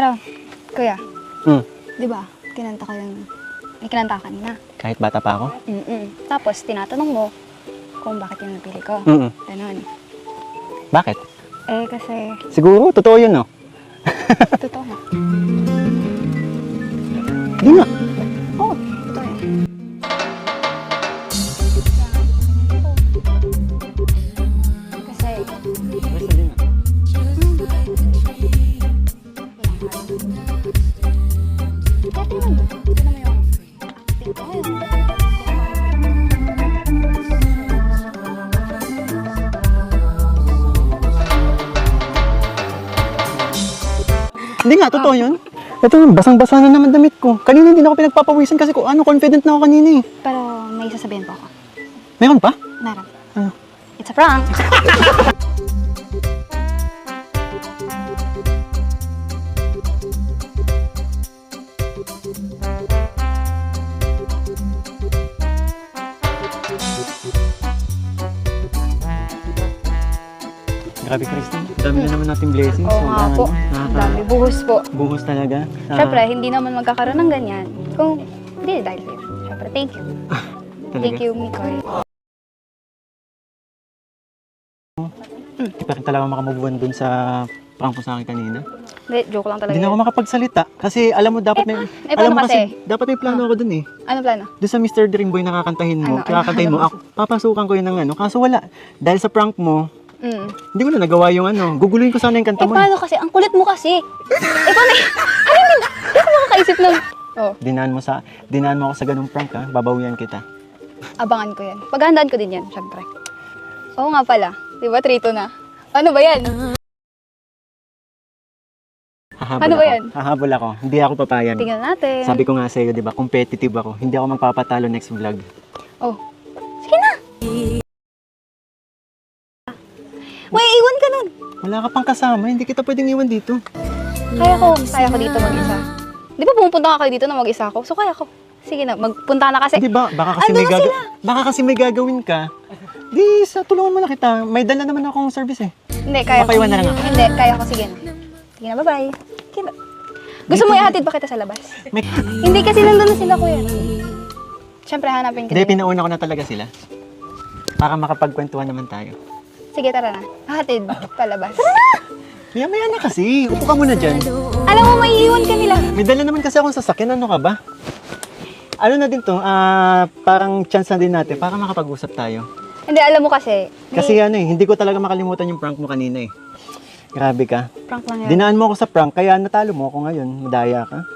Pero, kuya, Hmm. di ba, kinanta ko yung, may kinanta ka kanina. Kahit bata pa ako? Tapos, tinatanong mo kung bakit yung napili ko. Ganon. Bakit? Eh, kasi, Siguro, totoo yun, no? totoo nga. Di nga. Oo, totoo yan. Kasi, kahit naman, ito naman yung acting ko ngayon. Hindi nga, totoo yun. Ito, basang-basa na naman damit ko. Kanina hindi na ako pinagpapawisan kasi confident na ako kanina eh. Pero, may sasabihin po ako. Meron pa? Meron. Ano? It's a prank. Grabe, Christine. Dami na naman nating blessings. Oo nga po. Ang dami. Buhos po. Buhos talaga. Siyempre, hindi naman magkakaroon ng ganyan kung hindi dahil sa'yo. Siyempre, thank you. Talaga. Thank you, Mikoy. Di pa rin talaga makamove on dun sa prank mo sa akin kanina. Hindi, joke lang talaga. Hindi na ako makapagsalita. Kasi alam mo, dapat may... paano alam mo kasi? dapat may plano ako dun eh. Ano plano? Doon sa Mr. Dreamboy na kakantahin mo, Ano? kakakantahin mo, ako, papasukan ko yun ng ano. Kaso wala. Dahil sa prank mo, hindi ko na nagawa yung ano. Guguluhin ko sana yung kanta mo. Paano kasi? Ang kulit mo kasi. Paano hindi ako makakaisip ng... Oh, Dinaan mo ako sa ganung prank ha. Babawian kita. abangan ko yan. Paghandaan ko din yan, syempre. Oo nga pala. Di ba, trito na? Ano ba yan? Hahabol Ano ba ako. yan? Hahabol ako. Hindi ako papayag. Tingnan natin. Sabi ko nga sa'yo, di ba, competitive ako. Hindi ako magpapatalo next vlog. Oh, sige na! May iwan ka nun! Wala ka pang kasama, hindi kita pwedeng iwan dito. Kaya ko dito mag-isa. Di ba pumupunta ka kayo dito na mag-isa ako? So kaya ko. Sige na, magpunta na kasi. Di ba? Baka kasi may gagawin ka. Di, tulungan mo na kita. May dala naman akong service eh. Hindi, kaya ko. Papaiwan na lang ako. Hindi, kaya ko. Sige na. Sige na, bye-bye. Sige na. Gusto mo ihatid ba kita sa labas? May... Hindi kasi nandun na sila, kuya. Siyempre, hanapin ka Hindi, din. pinauna ko na talaga sila. Para makapagkwentuhan naman tayo. Sige, tara na. Hatid palabas. Tara na! Maya na kasi. Upo ka muna dyan. Alam mo, may iwan ka nila. May dala naman kasi akong sasakyan. Ano ka ba? Ano na din to? Parang chance na din natin para makapag-usap tayo. Hindi, alam mo kasi. Kasi hindi ko talaga makalimutan yung prank mo kanina eh. Grabe ka. Prank lang yan. Dinaan mo ako sa prank, kaya natalo mo ako ngayon. Madaya ka.